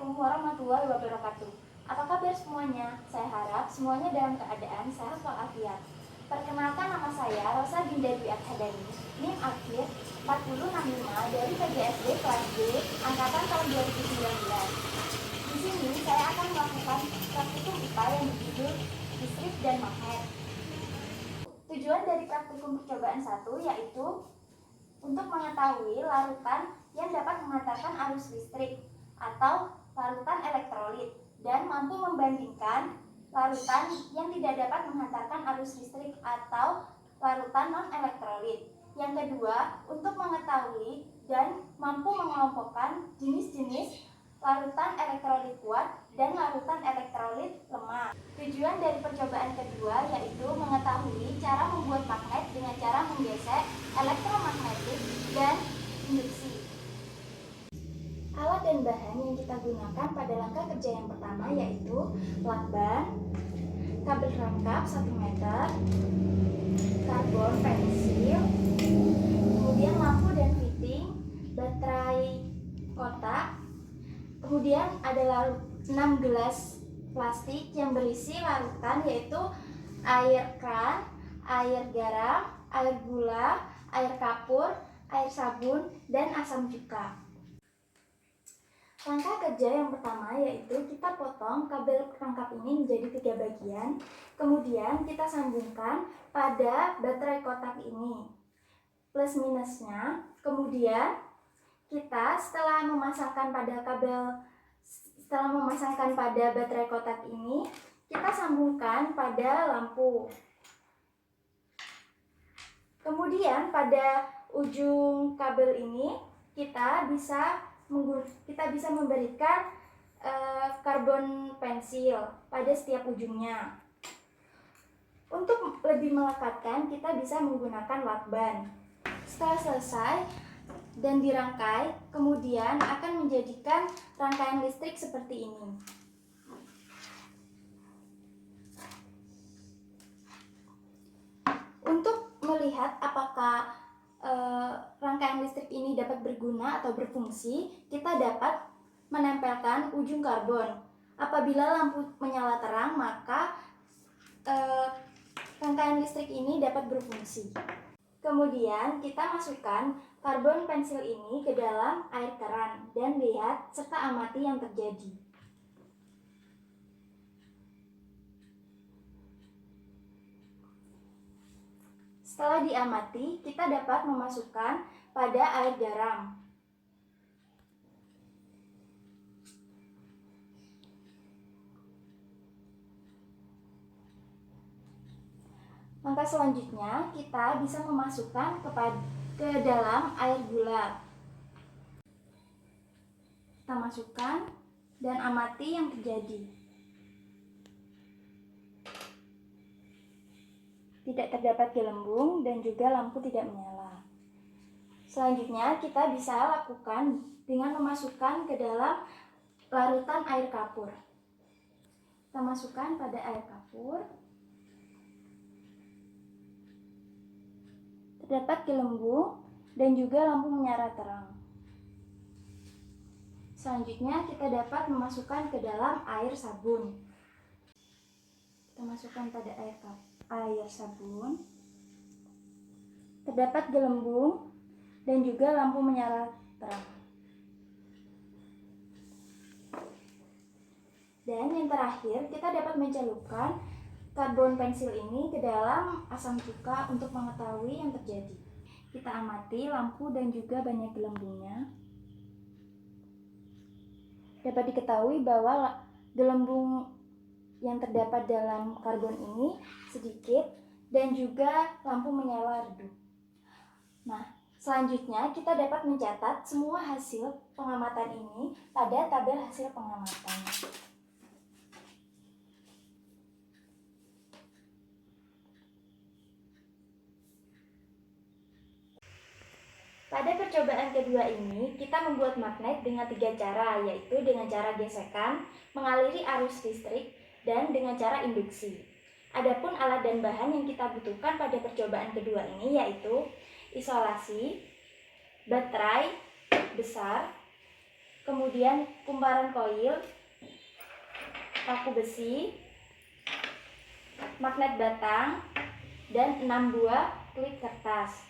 Assalamualaikum warahmatullahi wabarakatuh. Apa kabar semuanya? Saya harap semuanya dalam keadaan sehat walafiat. Perkenalkan, nama saya Rosa Dinda Dwi Akademi, NIM akhir 4065 dari PGSD kelas D angkatan tahun 2019. Di sini saya akan melakukan praktikum IPA yang berjudul listrik dan magnet. Tujuan dari praktikum percobaan 1 yaitu untuk mengetahui larutan yang dapat mengantarkan arus listrik atau larutan elektrolit dan mampu membandingkan larutan yang tidak dapat menghantarkan arus listrik atau larutan non-elektrolit. Yang kedua, untuk mengetahui dan mampu mengelompokkan jenis-jenis larutan elektrolit kuat dan larutan elektrolit lemah. Tujuan dari percobaan kedua yaitu mengetahui cara membuat magnet dengan cara menggesek elektromagnetik dan induksi. Alat dan bahan yang kita gunakan pada langkah kerja yang pertama yaitu lakban, kabel rangkap 1 meter, karbon pensil, kemudian lampu dan fitting, baterai kotak, kemudian ada 6 gelas plastik yang berisi larutan yaitu air keran, air garam, air gula, air kapur, air sabun, dan asam cuka. Langkah kerja yang pertama yaitu kita potong kabel perangkap ini menjadi 3 bagian. Kemudian kita sambungkan pada baterai kotak ini plus minusnya. Kemudian kita setelah memasangkan pada baterai kotak ini, kita sambungkan pada lampu. Kemudian pada ujung kabel ini kita bisa memberikan karbon pensil pada setiap ujungnya. Untuk lebih melekatkan, kita bisa menggunakan lakban. Setelah selesai dan dirangkai, kemudian akan menjadikan rangkaian listrik seperti ini. Untuk melihat apakah rangkaian listrik ini dapat berguna atau berfungsi, kita dapat menempelkan ujung karbon. Apabila lampu menyala terang, maka rangkaian listrik ini dapat berfungsi. Kemudian kita masukkan karbon pensil ini ke dalam air keran dan lihat serta amati yang terjadi. Setelah diamati, kita dapat memasukkan pada air garam. Langkah selanjutnya, kita bisa memasukkan ke dalam air gula. Kita masukkan dan amati yang terjadi. Tidak terdapat gelembung dan juga lampu tidak menyala. Selanjutnya kita bisa lakukan dengan memasukkan ke dalam larutan air kapur. Kita masukkan pada air kapur. Terdapat gelembung dan juga lampu menyala terang. Selanjutnya kita dapat memasukkan ke dalam air sabun. Kita masukkan pada air sabun. Terdapat gelembung dan juga lampu menyala terang. Dan yang terakhir, kita dapat mencelupkan karbon pensil ini ke dalam asam cuka untuk mengetahui yang terjadi. Kita amati lampu dan juga banyak gelembungnya. Dapat diketahui bahwa gelembung yang terdapat dalam karbon ini sedikit dan juga lampu menyala redup. Nah, selanjutnya kita dapat mencatat semua hasil pengamatan ini pada tabel hasil pengamatan. Pada percobaan kedua ini, kita membuat magnet dengan 3 cara, yaitu dengan cara gesekan, mengaliri arus listrik, dan dengan cara induksi. Adapun alat dan bahan yang kita butuhkan pada percobaan kedua ini yaitu isolasi, baterai besar, kemudian kemudian kumparan koil, paku besi, magnet batang, dan 6 buah klip kertas.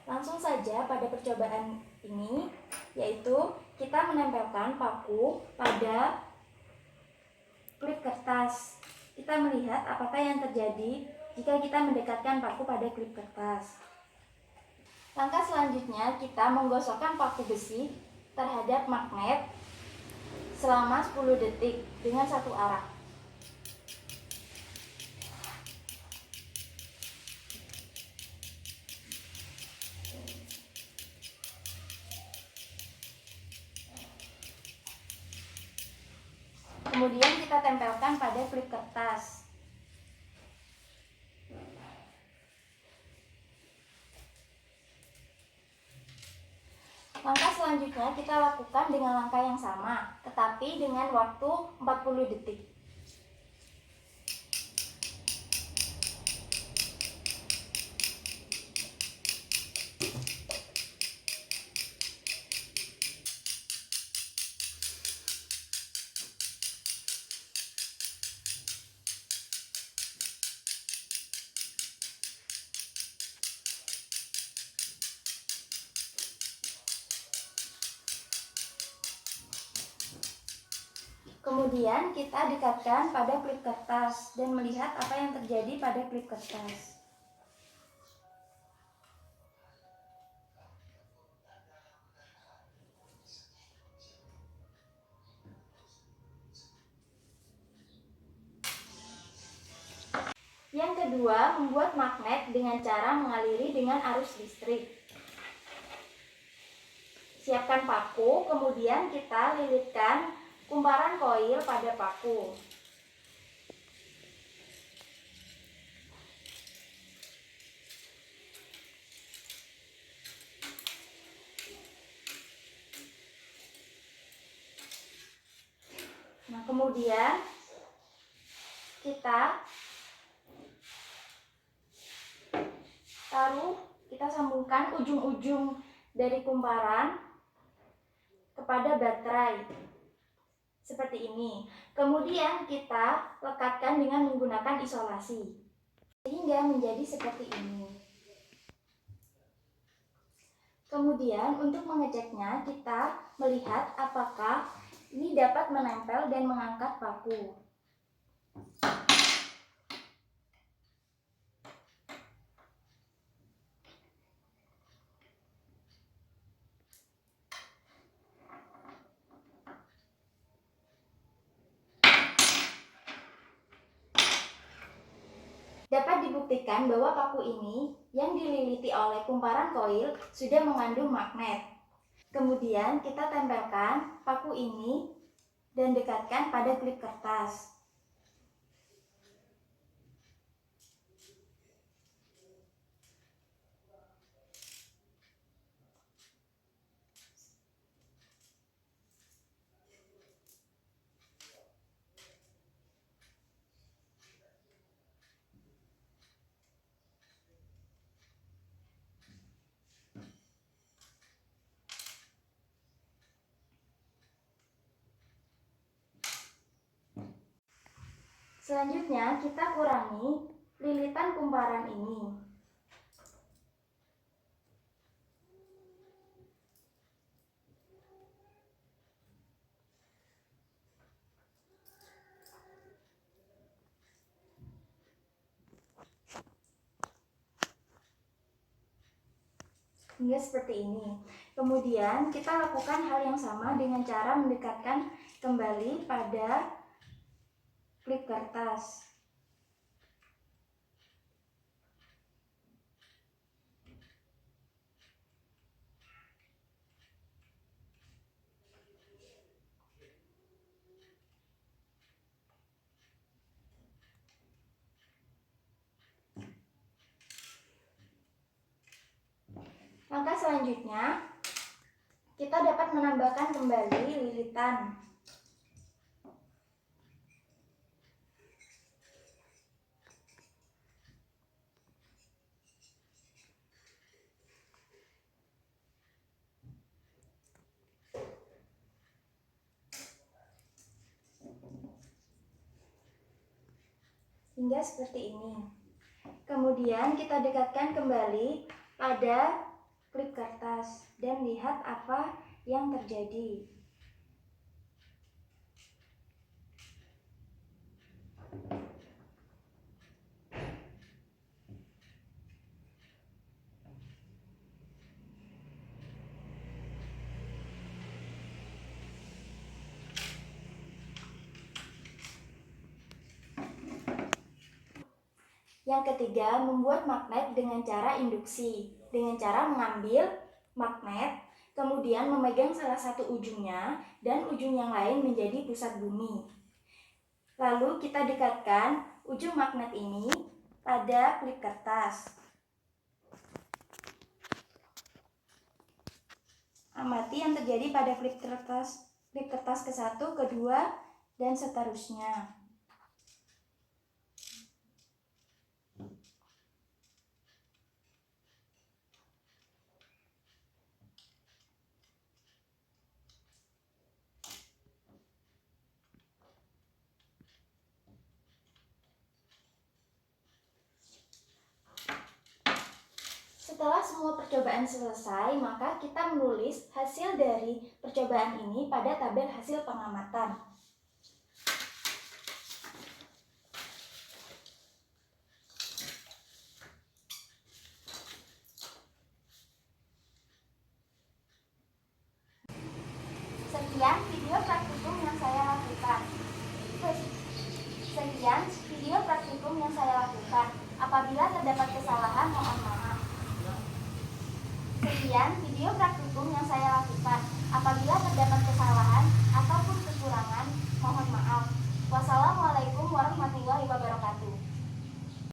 Langsung saja pada percobaan ini, yaitu kita menempelkan paku pada klip kertas. Kita melihat apakah yang terjadi jika kita mendekatkan paku pada klip kertas. Langkah selanjutnya, kita menggosokkan paku besi terhadap magnet selama 10 detik dengan satu arah. Kemudian kita tempelkan pada klip kertas. Langkah selanjutnya kita lakukan dengan langkah yang sama, tetapi dengan waktu 40 detik. Kemudian kita dekatkan pada klip kertas dan melihat apa yang terjadi pada klip kertas. Yang kedua, membuat magnet dengan cara mengaliri dengan arus listrik. Siapkan paku, kemudian kita lilitkan kumparan koil pada paku. Nah, kemudian kita sambungkan ujung-ujung dari kumparan kepada baterai seperti ini. Kemudian kita lekatkan dengan menggunakan isolasi sehingga menjadi seperti ini. Kemudian untuk mengeceknya, kita melihat apakah ini dapat menempel dan mengangkat paku. Dapat dibuktikan bahwa paku ini yang dililiti oleh kumparan koil sudah mengandung magnet. Kemudian kita tempelkan paku ini dan dekatkan pada klip kertas. Selanjutnya kita kurangi lilitan kumparan ini. Hingga seperti ini. Kemudian kita lakukan hal yang sama dengan cara mendekatkan kembali pada klip kertas. Langkah selanjutnya, kita dapat menambahkan kembali lilitan. hingga seperti ini. Kemudian kita dekatkan kembali pada klip kertas dan lihat apa yang terjadi. Yang ketiga, membuat magnet dengan cara induksi. Dengan cara mengambil magnet, kemudian memegang salah satu ujungnya dan ujung yang lain menjadi pusat bumi. Lalu kita dekatkan ujung magnet ini pada klip kertas. Amati yang terjadi pada klip kertas ke-1, kedua, dan seterusnya. Setelah semua percobaan selesai, maka kita menulis hasil dari percobaan ini pada tabel hasil pengamatan. Sekian video praktikum yang saya lakukan. Apabila terdapat kesalahan, mohon maaf. Sekian video praktikum yang saya lakukan. Apabila terdapat kesalahan,